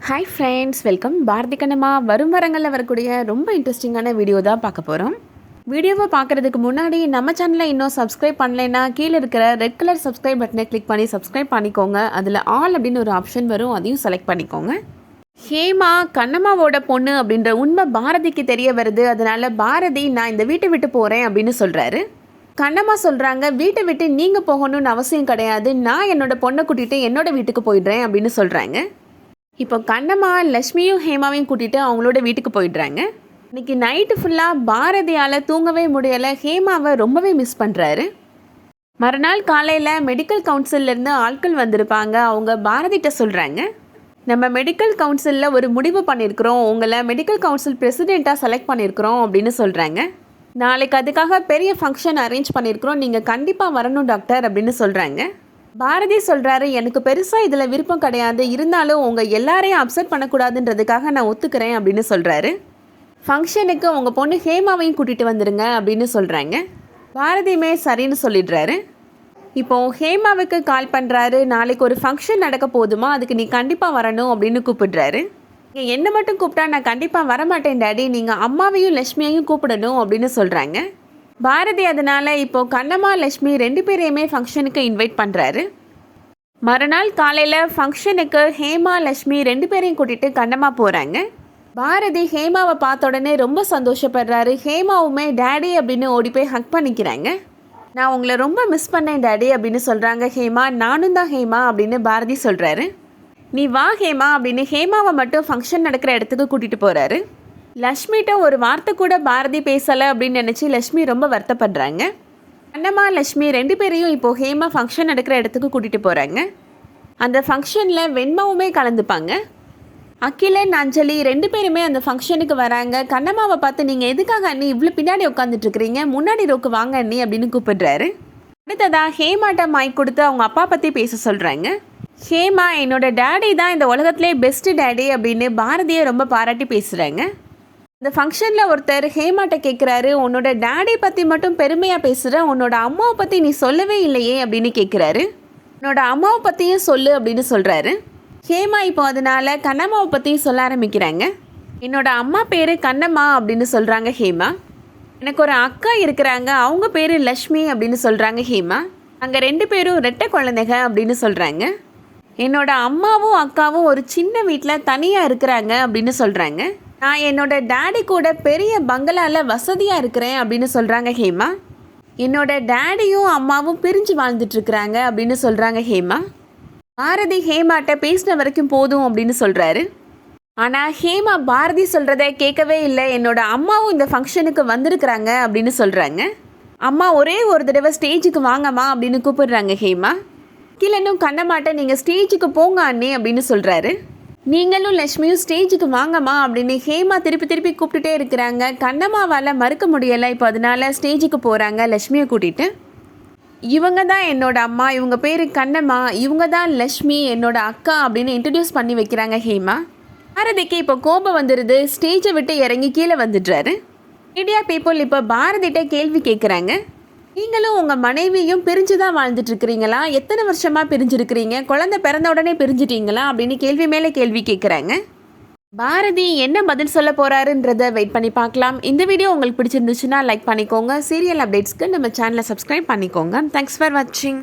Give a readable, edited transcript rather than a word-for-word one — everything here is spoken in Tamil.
Hi friends, welcome. Bharathi Kannamma வரும் வாரங்களில் வரக்கூடிய ரொம்ப இன்ட்ரெஸ்டிங்கான வீடியோ தான் பார்க்க போகிறோம். வீடியோவை பார்க்குறதுக்கு முன்னாடி நம்ம சேனலை இன்னும் சப்ஸ்கிரைப் பண்ணலைன்னா கீழே இருக்கிற ரெட் கலர் சப்ஸ்கிரைப் பட்டனை கிளிக் பண்ணி சப்ஸ்கிரைப் பண்ணிக்கோங்க. அதில் ஆல் அப்படின்னு ஒரு ஆப்ஷன் வரும், அதையும் செலக்ட் பண்ணிக்கோங்க. ஹேமா கண்ணம்மாவோட பொண்ணு அப்படின்ற உண்மை பாரதிக்கு தெரிய வருது. அதனால் பாரதி நான் இந்த வீட்டை விட்டு போகிறேன் அப்படின்னு சொல்கிறாரு. கண்ணம்மா சொல்கிறாங்க, வீட்டை விட்டு நீங்கள் போகணும்னு அவசியம் கிடையாது, நான் என்னோட பொண்ணை கூட்டிகிட்டு என்னோட வீட்டுக்கு போயிடுறேன் அப்படின்னு சொல்கிறாங்க. இப்போ கண்ணம்மா லக்ஷ்மியும் ஹேமாவையும் கூட்டிகிட்டு அவங்களோட வீட்டுக்கு போயிடுறாங்க. இன்றைக்கி நைட்டு ஃபுல்லாக பாரதியால் தூங்கவே முடியலை. ஹேமாவை ரொம்பவே மிஸ் பண்ணுறாரு. மறுநாள் காலையில் மெடிக்கல் கவுன்சிலேருந்து ஆட்கள் வந்திருப்பாங்க. அவங்க பாரதிகிட்ட சொல்கிறாங்க, நம்ம மெடிக்கல் கவுன்சிலில் ஒரு முடிவு பண்ணியிருக்கிறோம், உங்களை மெடிக்கல் கவுன்சில் பிரசிடெண்ட்டாக செலக்ட் பண்ணியிருக்கிறோம் அப்படின்னு சொல்கிறாங்க. நாளைக்கு அதுக்காக பெரிய ஃபங்க்ஷன் அரேஞ்ச் பண்ணியிருக்கிறோம், நீங்கள் கண்டிப்பாக வரணும் டாக்டர் அப்படின்னு சொல்கிறாங்க. பாரதி சொல்கிறாரு, எனக்கு பெருசாக இதில் விருப்பம் கிடையாது, இருந்தாலும் உங்கள் எல்லாரையும் அப்செட் பண்ணக்கூடாதுன்றதுக்காக நான் ஒத்துக்கிறேன் அப்படின்னு சொல்கிறாரு. ஃபங்க்ஷனுக்கு உங்கள் பொண்ணு ஹேமாவையும் கூட்டிகிட்டு வந்துடுங்க அப்படின்னு சொல்கிறாங்க. பாரதியுமே சரின்னு சொல்லிடுறாரு. இப்போது ஹேமாவுக்கு கால் பண்ணுறாரு. நாளைக்கு ஒரு ஃபங்க்ஷன் நடக்க போதுமா, அதுக்கு நீ கண்டிப்பாக வரணும் அப்படின்னு கூப்பிடுறாரு. நீங்கள் என்னை மட்டும் கூப்பிட்டா நான் கண்டிப்பாக வரமாட்டேன் டாடி, நீங்கள் அம்மாவையும் லக்ஷ்மியையும் கூப்பிடணும் அப்படின்னு சொல்கிறாங்க. பாரதி அதனால் இப்போது கண்ணம்மா லக்ஷ்மி ரெண்டு பேரையுமே ஃபங்க்ஷனுக்கு இன்வைட் பண்ணுறாரு. மறுநாள் காலையில் ஃபங்க்ஷனுக்கு ஹேமா லக்ஷ்மி ரெண்டு பேரையும் கூட்டிகிட்டு கண்ணம்மா போகிறாங்க. பாரதி ஹேமாவை பார்த்த உடனே ரொம்ப சந்தோஷப்படுறாரு. ஹேமாவுமே டேடி அப்படின்னு ஓடி போய் ஹக் பண்ணிக்கிறாங்க. நான் உங்களை ரொம்ப மிஸ் பண்ணேன் டேடி அப்படின்னு சொல்கிறாங்க ஹேமா. நானும் தான் ஹேமா அப்படின்னு பாரதி சொல்கிறாரு. நீ வா ஹேமா அப்படின்னு ஹேமாவை மட்டும் ஃபங்க்ஷன் நடக்கிற இடத்துக்கு கூட்டிகிட்டு போகிறாரு. லக்ஷ்மிகிட்ட ஒரு வார்த்தை கூட பாரதி பேசலை அப்படின்னு நினச்சி லக்ஷ்மி ரொம்ப வருத்தப்படுறாங்க. கண்ணம்மா லக்ஷ்மி ரெண்டு பேரையும் இப்போது ஹேமா ஃபங்க்ஷன் நடக்கிற இடத்துக்கு கூட்டிகிட்டு போகிறாங்க. அந்த ஃபங்க்ஷனில் வெண்மாவுமே கலந்துப்பாங்க. அகிலன் அஞ்சலி ரெண்டு பேருமே அந்த ஃபங்க்ஷனுக்கு வராங்க. கண்ணம்மாவை பார்த்து, நீங்கள் எதுக்காக அண்ணி இவ்வளோ பின்னாடி உட்காந்துட்ருக்கிறீங்க, முன்னாடி ரோக்கு வாங்க அண்ணி அப்படின்னு கூப்பிடுறாரு. அடுத்ததாக ஹேமாட்ட மைக் கொடுத்து அவங்க அப்பா பற்றி பேச சொல்கிறாங்க. ஹேமா, என்னோட டேடி தான் இந்த உலகத்திலே பெஸ்ட்டு டேடி அப்படின்னு பாரதியை ரொம்ப பாராட்டி பேசுகிறாங்க. இந்த ஃபங்க்ஷனில் ஒருத்தர் ஹேமாட்ட கேட்குறாரு, உன்னோட டேடி பற்றி மட்டும் பெருமையாக பேசுகிற, உன்னோட அம்மாவை பற்றி நீ சொல்லவே இல்லையே அப்படின்னு கேட்குறாரு. உன்னோட அம்மாவை பற்றியும் சொல்லு அப்படின்னு சொல்கிறாரு. ஹேமா இப்போ அதனால் கண்ணம்மாவை பற்றியும் சொல்ல ஆரம்பிக்கிறாங்க. என்னோட அம்மா பேர் கண்ணம்மா அப்படின்னு சொல்கிறாங்க ஹேமா. எனக்கு ஒரு அக்கா இருக்கிறாங்க, அவங்க பேர் லக்ஷ்மி அப்படின்னு சொல்கிறாங்க ஹேமா. அங்கே ரெண்டு பேரும் ரெட்டை குழந்தைங்க அப்படின்னு சொல்கிறாங்க. என்னோட அம்மாவும் அக்காவும் ஒரு சின்ன வீட்டில் தனியாக இருக்கிறாங்க அப்படின்னு சொல்கிறாங்க. நான் என்னோட டேடி கூட பெரிய பங்களாவில் வசதியாக இருக்கிறேன் அப்படின்னு சொல்கிறாங்க ஹேமா. என்னோட டேடியும் அம்மாவும் பிரிஞ்சு வாழ்ந்துட்டுருக்குறாங்க அப்படின்னு சொல்கிறாங்க ஹேமா. பாரதி ஹேமாட்ட பேசின வரைக்கும் போதும் அப்படின்னு சொல்கிறாரு. ஆனால் ஹேமா பாரதி சொல்கிறத கேட்கவே இல்லை. என்னோட அம்மாவும் இந்த ஃபங்க்ஷனுக்கு வந்திருக்கிறாங்க அப்படின்னு சொல்கிறாங்க. அம்மா ஒரே ஒரு தடவை ஸ்டேஜுக்கு வாங்கம்மா அப்படின்னு கூப்பிடுறாங்க ஹேமா. கீழனும் கண்ணம்மாட்ட நீங்கள் ஸ்டேஜுக்கு போங்க அண்ணே அப்படின்னு சொல்கிறாரு. நீங்களும் லக்ஷ்மியும் ஸ்டேஜுக்கு வாங்கம்மா அப்படின்னு ஹேமா திருப்பி திருப்பி கூப்பிட்டுட்டே இருக்கிறாங்க. கண்ணம்மாவால் மறுக்க முடியலை. இப்போ அதனால் ஸ்டேஜுக்கு போகிறாங்க லக்ஷ்மியை கூட்டிகிட்டு. இவங்க தான் என்னோட அம்மா, இவங்க பேர் கண்ணம்மா, இவங்க தான் லக்ஷ்மி என்னோட அக்கா அப்படின்னு இன்ட்ரடியூஸ் பண்ணி வைக்கிறாங்க ஹேமா. பாரதிக்கு இப்போ கோபம் வந்துடுது. ஸ்டேஜை விட்டு இறங்கி கீழே வந்துடுறாரு. மீடியா பீப்புள் இப்போ பாரதிகிட்ட கேள்வி கேட்குறாங்க. நீங்களும் உங்கள் மனைவியும் பிரிஞ்சு தான் வாழ்ந்துட்டுருக்கிறீங்களா, எத்தனை வருஷமாக பிரிஞ்சிருக்கிறீங்க, குழந்தை பிறந்த உடனே பிரிஞ்சிட்டீங்களா அப்படின்னு கேள்வி மேலே கேள்வி கேட்குறாங்க. பாரதி என்ன பதில் சொல்ல போகிறாருன்றதை வெயிட் பண்ணி பார்க்கலாம். இந்த வீடியோ உங்களுக்கு பிடிச்சிருந்துச்சுன்னா லைக் பண்ணிக்கோங்க. சீரியல் அப்டேட்ஸ்க்கு நம்ம சேனலை சப்ஸ்கிரைப் பண்ணிக்கோங்க. தேங்க்ஸ் ஃபார் வாட்சிங்.